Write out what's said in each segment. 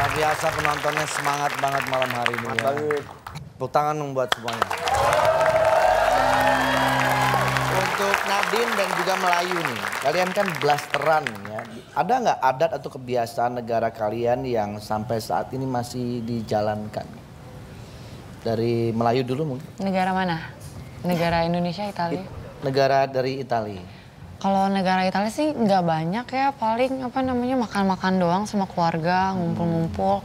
Luar biasa penontonnya semangat banget malam hari ini. Semangat ya. banget. Tepuk tangan membuat semuanya. Untuk Nadine dan juga Melayu nih, kalian kan blasteran ya. Ada nggak adat atau kebiasaan negara kalian yang sampai saat ini masih dijalankan? Dari Melayu dulu mungkin. Negara mana? Negara Indonesia, Italia? Negara dari Italia. Kalau negara Italia sih nggak banyak ya, paling makan-makan doang sama keluarga, ngumpul-ngumpul.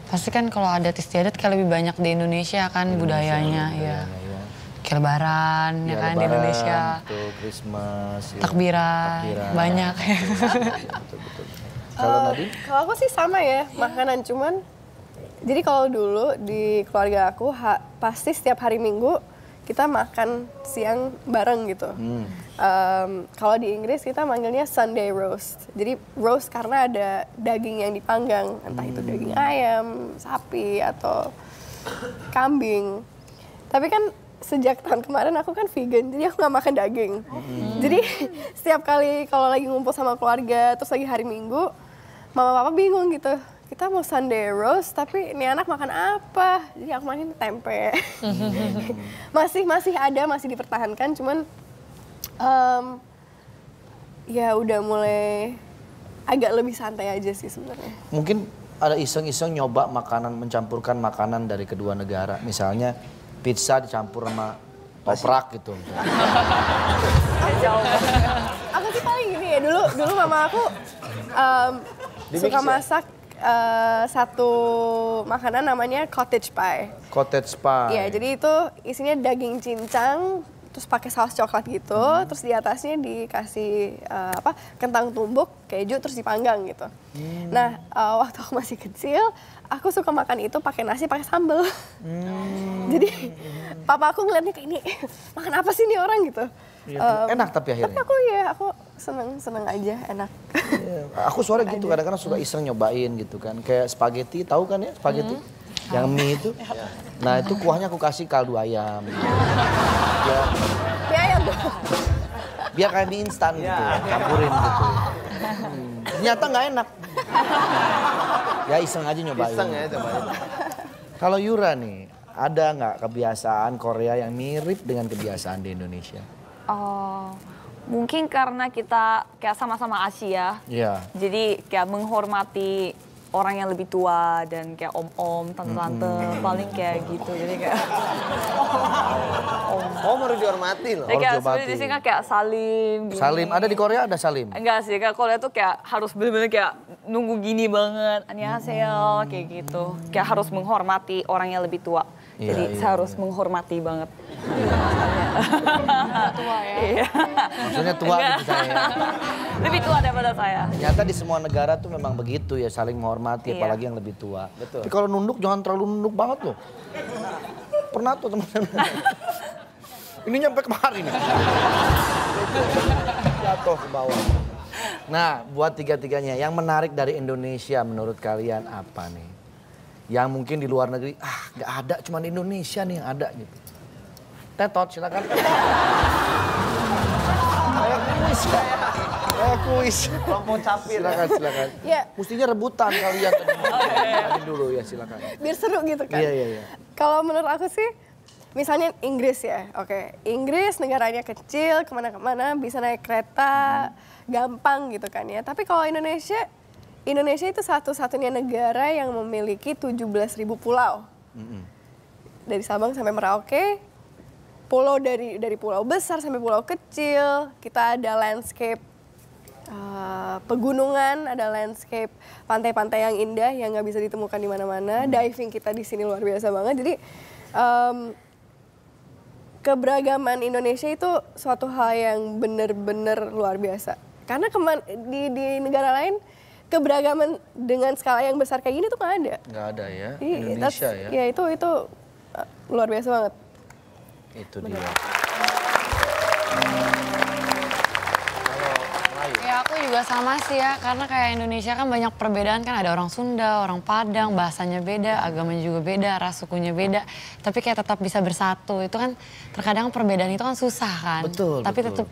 Pasti kan kalau adat istiadat kayak lebih banyak di Indonesia kan budayanya ya. Kayak lebaran ya kan di Indonesia. Betul, Christmas. Takbiran, banyak. Betul. Kalau Nadine? Kalau aku sih sama ya, makanan cuman. Jadi kalau dulu di keluarga aku pasti setiap hari Minggu kita makan siang bareng gitu. Kalau di Inggris kita manggilnya Sunday roast. Jadi roast karena ada daging yang dipanggang, entah itu daging ayam, sapi atau kambing. Tapi kan sejak tahun kemarin aku kan vegan, jadi aku nggak makan daging. Jadi setiap kali kalau lagi ngumpul sama keluarga, terus lagi hari Minggu, mama papa bingung gitu. Kita mau Sunday roast, tapi ini anak makan apa? Jadi aku makan tempe. masih ada, masih dipertahankan, cuman ya udah mulai agak lebih santai aja sih sebenarnya. Mungkin ada iseng-iseng nyoba mencampurkan makanan dari kedua negara. Misalnya pizza dicampur sama toprak gitu. Aku sih paling gini ya, dulu mama aku suka masak satu makanan namanya cottage pie. Cottage pie. Iya, jadi itu isinya daging cincang, terus pakai saus coklat gitu, terus di atasnya dikasih kentang tumbuk, keju, terus dipanggang gitu. Nah, waktu aku masih kecil, aku suka makan itu pakai nasi, pakai sambal. Jadi papa aku ngeliatnya kayak ini, makan apa sih nih orang gitu. Enak tapi akhirnya. Tapi aku seneng aja, enak. Aku soalnya gitu, kadang-kadang suka iseng nyobain gitu kan. Kayak spaghetti, tahu kan ya spaghetti? Yang mie itu. Nah itu kuahnya aku kasih kaldu ayam. Mie ayam tuh. Biar kayak mie instan gitu, campurin gitu. Ternyata nggak enak. Ya iseng aja nyobain. Iseng ya cobain. Kalau Yura nih, ada nggak kebiasaan Korea yang mirip dengan kebiasaan di Indonesia? Oh, mungkin karena kita kayak sama-sama Asia. Iya. Jadi kayak menghormati orang yang lebih tua dan kayak om-om, tante-tante, paling kayak gitu. Jadi kayak Oh, harus dihormati loh. jadi kayak dihormati. sebenarnya di sini kan kayak salim. Gini. Salim, ada di Korea ada salim? Enggak sih, kayak Korea tuh kayak harus bener-bener kayak nunggu gini banget. Annyeonghaseyo, kayak gitu. Kayak harus menghormati orang yang lebih tua. Iya, Jadi iya, saya harus menghormati banget. Tua ya. Iya. Maksudnya tua gitu saya. Lebih tua daripada saya. Ternyata di semua negara tuh memang begitu ya, saling menghormati, Iya. apalagi yang lebih tua. Betul. Tapi kalau nunduk jangan terlalu nunduk banget loh. Pernah tuh teman-teman. Ini nyampe kemari nih. Jatuh ke bawah. Nah, buat tiga-tiganya, yang menarik dari Indonesia menurut kalian apa nih? Yang mungkin di luar negeri, nggak ada, cuma di Indonesia nih yang ada gitu. Tetot, silakan. Kayak kuis ya. Kayak kuis. Kalau mau capir ya. Silakan. Ya. Mestinya rebutan kalian tadi dulu ya, silakan. Biar seru gitu kan. Iya. Kalau menurut aku sih, misalnya Inggris ya, oke. Inggris negaranya kecil, kemana-kemana bisa naik kereta, gampang gitu kan ya. Tapi kalau Indonesia itu satu-satunya negara yang memiliki 17.000 pulau. Dari Sabang sampai Merauke, pulau dari pulau besar sampai pulau kecil, kita ada landscape pegunungan, ada landscape pantai-pantai yang indah yang nggak bisa ditemukan di mana-mana. Diving kita di sini luar biasa banget. Jadi keberagaman Indonesia itu suatu hal yang benar-benar luar biasa. Karena di negara lain keberagaman dengan skala yang besar kayak gini tuh nggak ada. Nggak ada ya, Jadi, Indonesia ya. Ya itu luar biasa banget. Itu dia. Ya aku juga sama sih ya, karena kayak Indonesia kan banyak perbedaan kan, ada orang Sunda, orang Padang, bahasanya beda, agamanya juga beda, ras sukunya beda. Tapi kayak tetap bisa bersatu, itu kan terkadang perbedaan itu kan susah kan. Betul, Tapi betul. tetap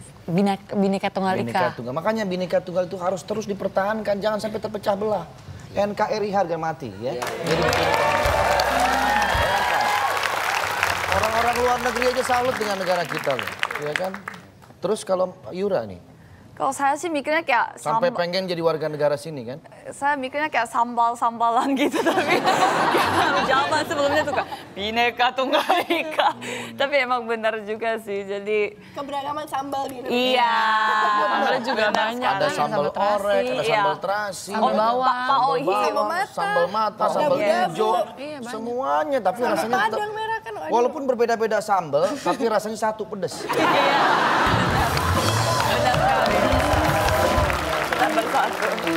Bhinneka Tunggal Bhinneka Ika. Tunggal. Makanya Bhinneka Tunggal itu harus terus dipertahankan, jangan sampai terpecah belah. NKRI harga mati ya. Jadi bayangkan. Orang-orang luar negeri aja salut dengan negara kita loh, ya kan? Terus kalau Yura nih, Kalau saya sih mikirnya kayak sampai pengen jadi warga negara sini kan? saya mikirnya kayak sambal-sambalan gitu tapi jawaban sebelumnya tuh kayak Bhinneka Tunggal Ika. Tapi emang benar juga sih. Jadi Keberagaman sambal di Indonesia. iya, sambalnya juga banyak. Ada sambal orek, ada Iya. sambal terasi, Sambal ada bawang. Pak Ohi. bawang, sambal mata, sambal Iya. hijau, Iya, banyak. semuanya. Tapi rasanya tetap, Padang merah kan. waduh. walaupun berbeda-beda sambal, tapi rasanya satu pedes. Iya. Benar sekali. Dan bersatu.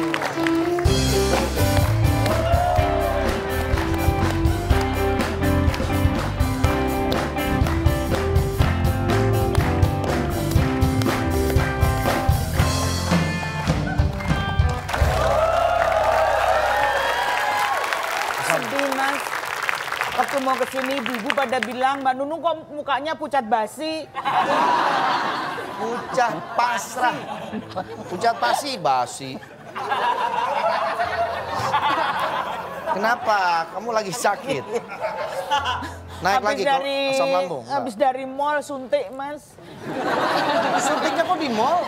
Sedih mas. Waktu mau kesini ibu pada bilang Mbak Nunung kok mukanya pucat basi. Pucat pasrah, pucat pasi basi. Kenapa? Kamu lagi sakit? Naik lagi kok asam lambung. Habis dari mall suntik mas. Suntiknya kok di mall?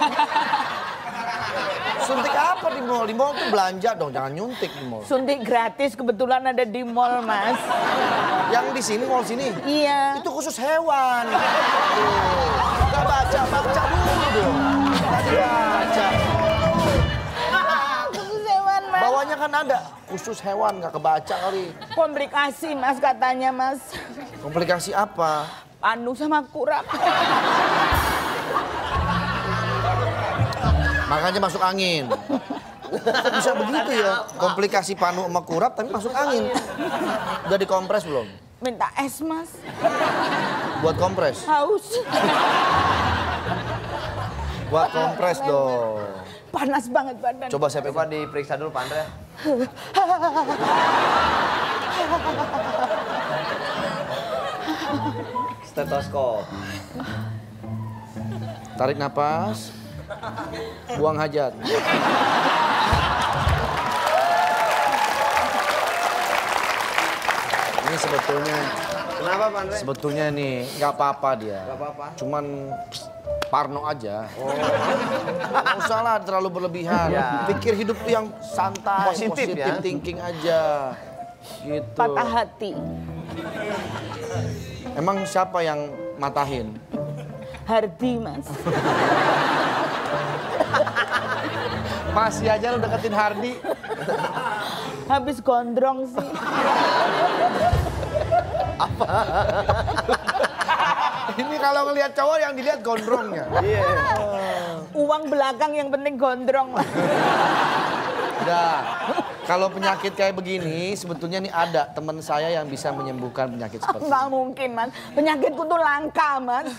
Suntik apa di mall? Di mall tuh belanja dong, jangan nyuntik di mall. Suntik gratis kebetulan ada di mall mas. Yang di sini, mall sini? Iya. Itu khusus hewan. Tuh. Nggak baca dulu dong. Tadi baca. Khusus hewan mas. Bawahnya kan ada khusus hewan, nggak kebaca kali. Komplikasi mas katanya mas. Komplikasi apa? Anu sama kurap. Makanya masuk angin. Kok bisa begitu ya? Komplikasi panu sama kurap tapi masuk angin. Udah dikompres belum? Minta es mas. Buat kompres? Haus. Buat kompres dong. Panas banget badan. Coba saya Coba diperiksa dulu Pak Andre. Stetoskop. tarik napas. Buang hajat. Ini sebetulnya Kenapa Pak Andre? sebetulnya nih nggak apa-apa dia. Nggak apa-apa? Cuman parno aja. Nggak usah lah terlalu berlebihan. Ya. Pikir hidup tuh yang santai, Positif ya. thinking aja. Gitu. Patah hati. Emang siapa yang matahin? Hardi mas. Masih aja lu deketin Hardi. Habis gondrong sih. Ini kalau ngelihat cowok yang dilihat gondrongnya. Iya. Uang belakang yang penting gondrong. Udah. Kalau penyakit kayak begini, sebetulnya nih ada teman saya yang bisa menyembuhkan penyakit seperti ini. Nggak mungkin mas. Penyakitku tuh langka mas.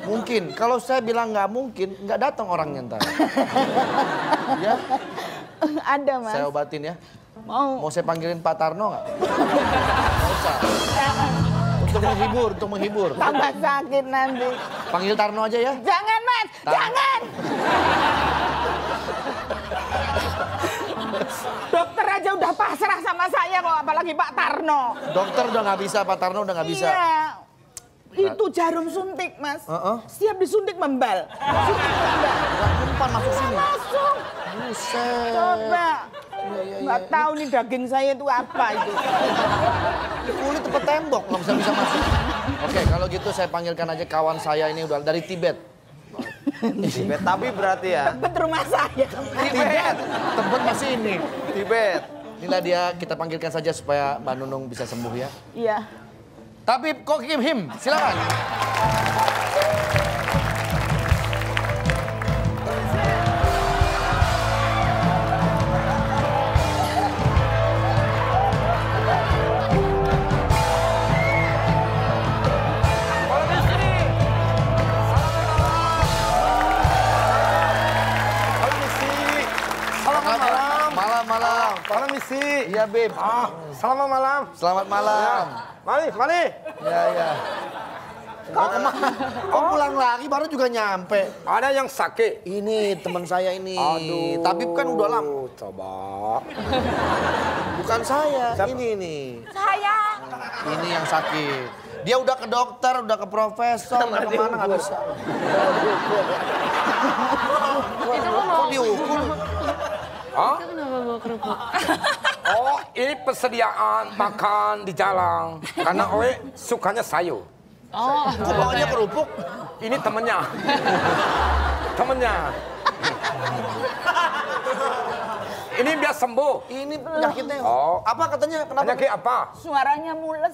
Mungkin. Kalau saya bilang nggak mungkin, nggak datang orangnya ntar. Ya, Ada mas. saya obatin ya. Mau. Mau saya panggilin Pak Tarno nggak? Nggak usah. Untuk menghibur. Tambah sakit nanti. Panggil Tarno aja ya. Jangan mas, jangan. Dokter aja udah pasrah sama saya kok, apalagi Pak Tarno. Dokter udah nggak bisa, Pak Tarno udah nggak bisa. Iya. Itu jarum suntik mas. Setiap disuntik membal. Suntik membal. Umpan masuk sini. Masuk. Buset. Coba. Iya. Nggak tahu nih daging saya itu apa itu. Kulit tepat tembok nggak bisa masuk. Oke, kalau gitu saya panggilkan aja kawan saya ini udah dari Tibet. Tibet tapi berarti ya. Tebet rumah saya. Tibet. Tebet masih ini. Tibet. Inilah dia, kita panggilkan saja supaya Mbak Nunung bisa sembuh ya. Iya. Tabib Kok Kim Him, silakan. Malam. Malam misi. Iya, Bib. Selamat malam. Selamat malam. Mari. Ya. Kok kemana? Kok pulang lagi baru juga nyampe. Ada yang sakit. Ini teman saya ini. Aduh. Tabib kan udah lama. Coba. Bukan saya, ini nih. Saya. Ini yang sakit. Dia udah ke dokter, udah ke profesor, udah kemana nggak bisa. Kok diukur? Hah? Kenapa bawa kerupuk? Oh, ini persediaan makan di jalan. Karena Oe sukanya sayur. Oh, Kok bawanya kerupuk? Ini temennya. Temennya. Ini biar sembuh. Ini penyakitnya. Oh. Apa katanya? Kenapa? Penyakit apa? Suaranya mules.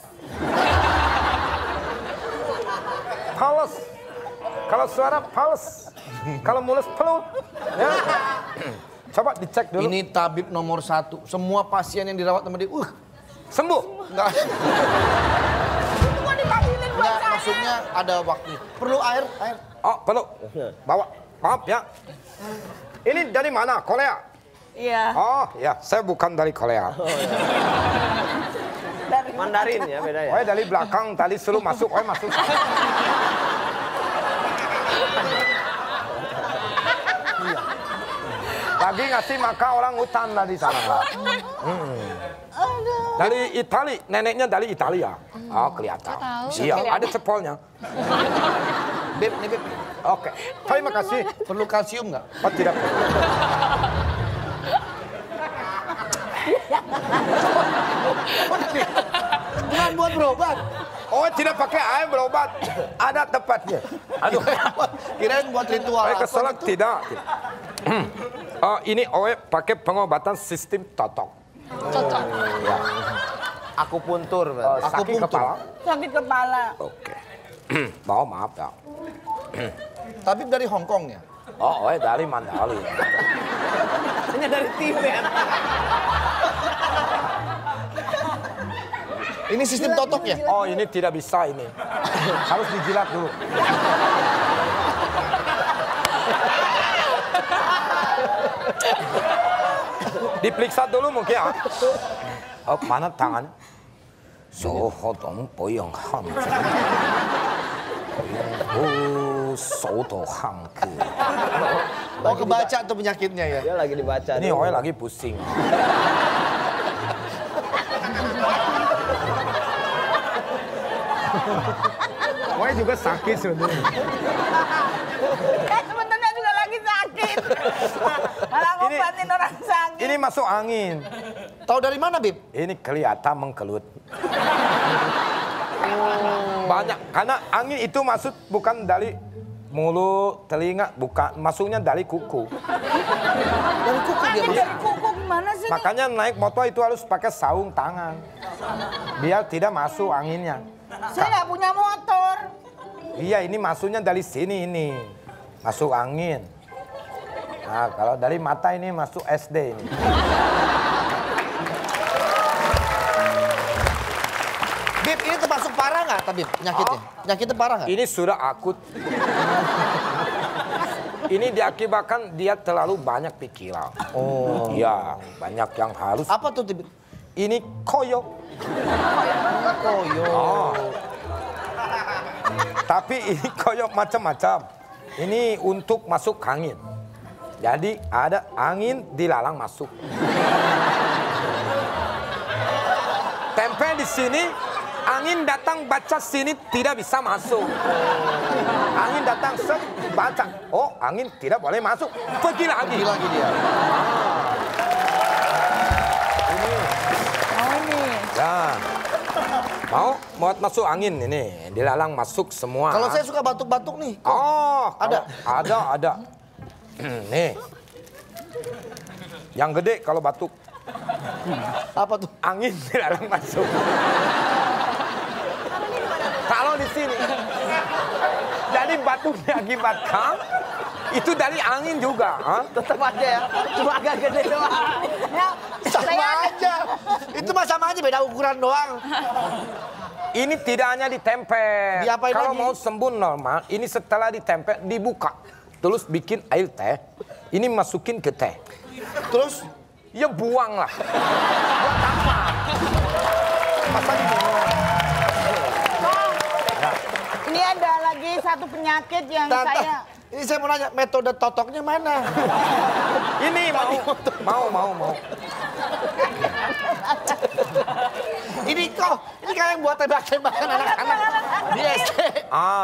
Pales. Kalau suara pales. Kalau mules pelut. Ya. Coba dicek dulu. Ini tabib nomor 1. Semua pasien yang dirawat sama dia, Sembuh. enggak. Kok dipanggilin buat Enggak, saya? maksudnya ada waktu. Perlu air? Oh, perlu. Bawa. Maaf ya. Ini dari mana? Korea? Iya. Oh, ya. Saya bukan dari Korea. Mandarin ya beda ya. Oe dari belakang tadi suruh masuk. Oe masuk. Lagi ngasih makan orang hutan tadi sana. Dari Itali, neneknya dari Italia. Oh, kelihatan. Iya, ada cepolnya. Beb, nih Beb. Oke, terima kasih. Perlu kalsium nggak? Oh, tidak perlu. Bukan buat berobat. Oh, tidak pakai air berobat. Ada tempatnya. Aduh. Kirain buat ritual. Oe keselak tidak. Oh, ini Oe pakai pengobatan sistem totok. cocok. Ya. Akupuntur. Sakit kepala. Sakit kepala. Oke. Maaf ya. Tabib dari Hong Kong ya? Oh, Oe dari Mandali. Ini dari Tibet. Ini sistem totok ya? Oh, ini tidak bisa ini. Harus dijilat dulu. Diperiksa dulu mungkin ya. Oh, mana tangan? Sohodong boyong hang. Sodohang ke. Oh, kebaca tuh penyakitnya ya? Dia lagi dibaca. Ini Oe lagi pusing. Oe juga sakit sebenarnya. Sebenarnya juga lagi sakit. Malah ngobatin orang sakit. Ini masuk angin. Tahu dari mana, Bib? Ini kelihatan mengkelut. Banyak, karena angin itu masuk bukan dari mulut, telinga, bukan. Masuknya dari kuku. Dari kuku dia Angin masuk. dari kuku gimana sih? Makanya naik motor itu harus pakai sarung tangan. Biar tidak masuk anginnya. Saya nggak punya motor. Iya, ini masuknya dari sini ini. Masuk angin. Nah, kalau dari mata ini masuk SD ini. Bib, ini termasuk parah nggak, Tabib, penyakitnya? Penyakitnya parah nggak? Ini sudah akut. Ini diakibatkan dia terlalu banyak pikiran. Oh. Iya, banyak yang harus. Apa tuh, Tabib? Ini koyo. Koyo. Oh. Tapi ini koyo macam-macam. Ini untuk masuk angin. Jadi ada angin dilarang masuk. Tempel di sini, angin datang baca sini tidak bisa masuk. Angin datang set baca. Oh, angin tidak boleh masuk. Pergi lagi. Pergi lagi dia. Ya. Mau masuk angin ini, dilarang masuk semua. Kalau saya suka batuk-batuk nih. Oh, Ada? Ada. Nih. Yang gede kalau batuk. Apa tuh? Angin dilarang masuk. Kalau di sini. Jadi batuk diakibatkan itu dari angin juga. Tetap aja ya. Cuma agak gede doang. Sama aja. Itu mah sama aja, beda ukuran doang. Ini tidak hanya ditempel. Diapain Kalau lagi? mau sembuh normal, ini setelah ditempel dibuka. Terus bikin air teh. Ini masukin ke teh. Terus? Ya buang lah. Buat apa? Masa dibuang? Ini ada lagi satu penyakit yang Tante, saya... ini saya mau nanya, metode totoknya mana? Ini mau. Ini kayak yang buat tembak-tembakan anak-anak di SD.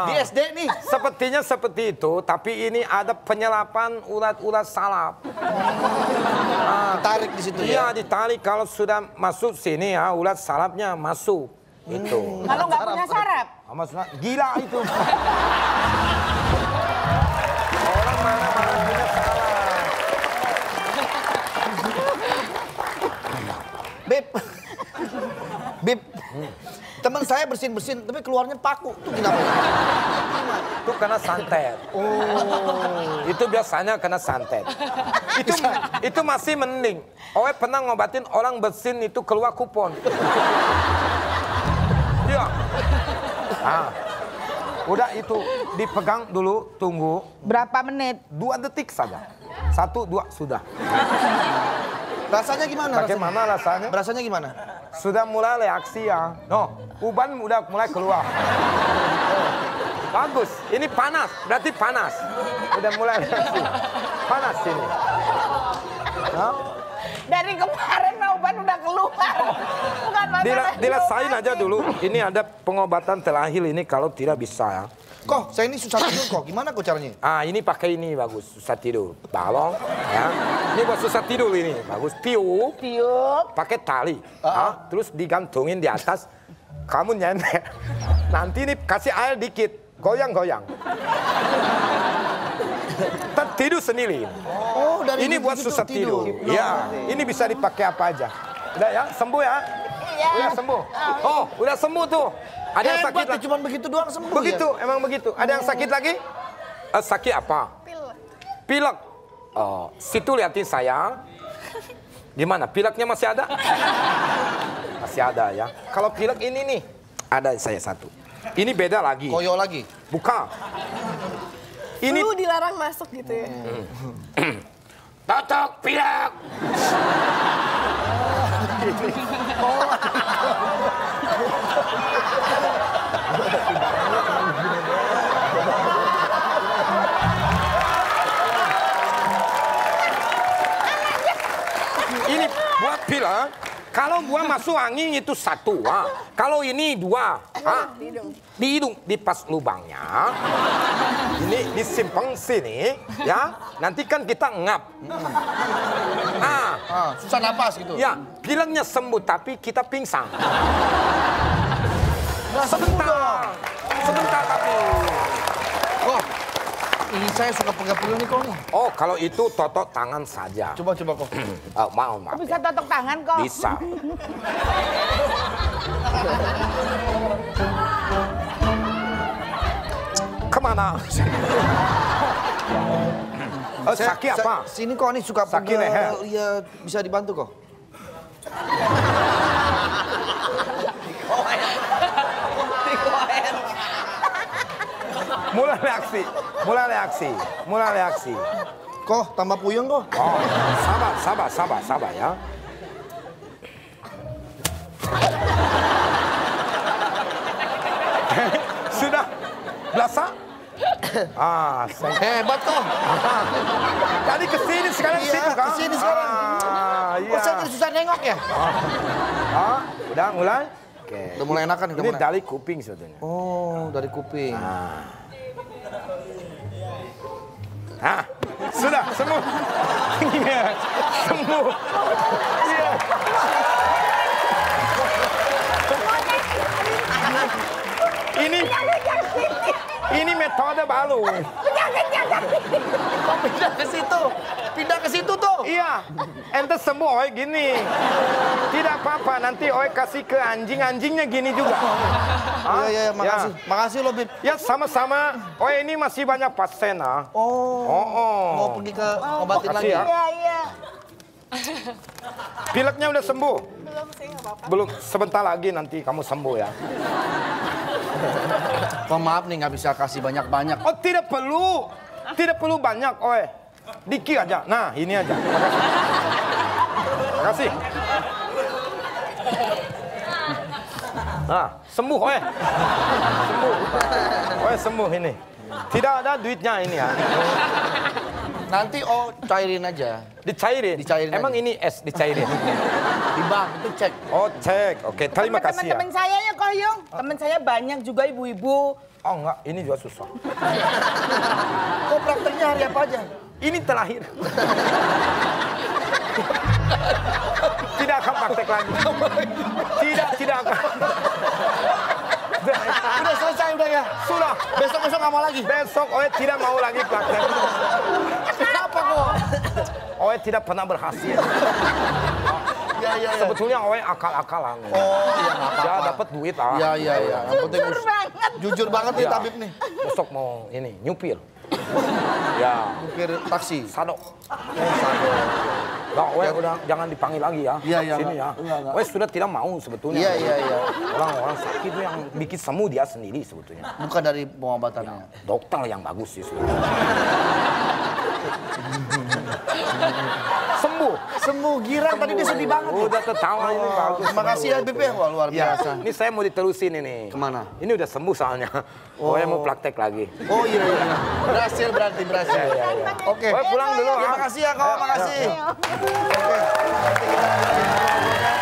Di SD nih. Sepertinya seperti itu, tapi ini ada penyelapan ulat-ulat salap. Ditarik di situ Iya, ya. ditarik kalau sudah masuk sini ya, ulat salapnya masuk. Itu. Kalau nggak punya saraf. Maksudnya gila itu. Orang mana-mana punya salap. Bib. Teman saya bersin-bersin, tapi keluarnya paku. Itu kenapa? Itu karena santet. Itu biasanya karena santet. Itu masih mending. Oe pernah ngobatin orang bersin itu keluar kupon. Iya. Udah itu dipegang dulu, tunggu. Berapa menit? 2 detik saja. 1, 2 sudah. Rasanya gimana? Bagaimana rasanya? Rasanya gimana? Sudah mulai reaksi ya. No, uban udah mulai keluar. Bagus. Ini panas, berarti panas. Udah mulai reaksi. Panas ini. No? Dari kemarin uban udah keluar. Bukan masalah. Dilesain aja dulu. Ini ada pengobatan terakhir ini kalau tidak bisa ya. Kok saya ini susah tidur kok. Gimana kok caranya? Ini pakai ini bagus, susah tidur. Balong ya. Ini buat susah tidur ini. Bagus. Tiup. Pakai tali. Terus digantungin di atas. Kamu nyender. Nanti ini kasih air dikit. Goyang-goyang. Tidur sendiri. Oh, dari ini buat susah tidur. Iya. Ini bisa dipakai apa aja. Udah ya, sembuh ya. Udah sembuh. Oh, udah sembuh tuh. Ada yang sakit lagi. Cuma begitu doang sembuh. Begitu, emang begitu. Ada yang sakit lagi? Sakit apa? Pilek. Oh, situ liatin saya. Gimana? Pileknya masih ada? Masih ada ya. Kalau pilek ini nih, ada saya satu. Ini beda lagi. Koyo lagi? Bukan. Ini dilarang masuk gitu ya. Totok pilek. Ini buat pilek. Kalau gua masuk angin itu 1. Kalau ini 2. Di hidung, di pas lubangnya. Ini disimpan sini, ya. Nanti kan kita ngap. Susah napas gitu. Ya, pileknya sembuh tapi kita pingsan. Sebentar tapi. Oh, ini saya suka pegang-pegang nih kok nih. Oh, kalau itu totok tangan saja. Coba kok. Maaf. Bisa totok tangan kok. Bisa. Kemana? Sakit apa? Sini kok nih suka Sakit leher. Iya, bisa dibantu kok. Mulai reaksi. Kok tambah puyeng kok. Oh, sabar ya. Sudah berasa? Hebat kok. Tadi kesini sekarang Iya, situ kan? kesini sekarang. Iya. Oh, saya jadi susah nengok ya? Udah mulai? Oke. Udah mulai enakan nih. Ini dari kuping sebetulnya. Oh, dari kuping. Sudah sembuh. Iya, sembuh. Iya. Ini metode baru. Kok pindah ke situ? Pindah ke situ tuh. Iya, ente sembuh oi gini. Tidak apa-apa, nanti oi kasih ke anjing-anjingnya gini juga. Iya, makasih. Makasih loh, Bib. Ya sama-sama. Oi ini masih banyak pasien Mau pergi ke obatin Makasih lagi. ya. Iya. Pileknya udah sembuh? Belum sih, nggak apa-apa. Belum, sebentar lagi nanti kamu sembuh ya. Oh, maaf nih, nggak bisa kasih banyak-banyak. Oh tidak perlu. Tidak perlu banyak, oi. Dikit aja. Nah, ini aja. Makasih. Nah, sembuh, oi. Sembuh. Oi, sembuh ini. Tidak ada duitnya ini ya. Nanti cairin aja. Dicairin? Dicairin Emang aja. ini es dicairin? Di bank itu cek. Oh cek, oke terima kasih ya. Teman-teman saya ya Koyong. Teman saya banyak juga ibu-ibu. Oh enggak, ini juga susah. Kok prakteknya hari apa aja? Ini terakhir. Tidak akan praktek lagi. Tidak akan. Udah selesai udah ya? Sudah. Besok nggak mau lagi? Besok Oe tidak mau lagi praktek. Kenapa kok? Oe tidak pernah berhasil. Ya. Sebetulnya Oe akal-akalan. Oh iya nggak apa-apa. Ya dapat duit ah. Iya. Yang penting jujur banget nih Ya. tabib nih. Besok mau ini nyupir. Ya. Supir taksi. Sado. Nah, Oe udah jangan dipanggil lagi ya. Iya, Sini ya. enggak. Oe sudah tidak mau sebetulnya. Iya. Orang-orang sakit itu yang bikin sembuh dia sendiri sebetulnya. Bukan dari pengobatannya. Dokter yang bagus sih sebetulnya. Sembuh girang tadi dia sedih banget. Udah tertawa ini bagus. Terima kasih ya Bib ya. Wah luar Ya, biasa. ini saya mau diterusin ini. Kemana? Ini udah sembuh soalnya. Oe mau praktek lagi. Oh iya. Berhasil berarti. Oke. Oe pulang dulu. Terima kasih ya kau, makasih. Oke. Nanti kita lanjutin ngobrol-ngobrolnya.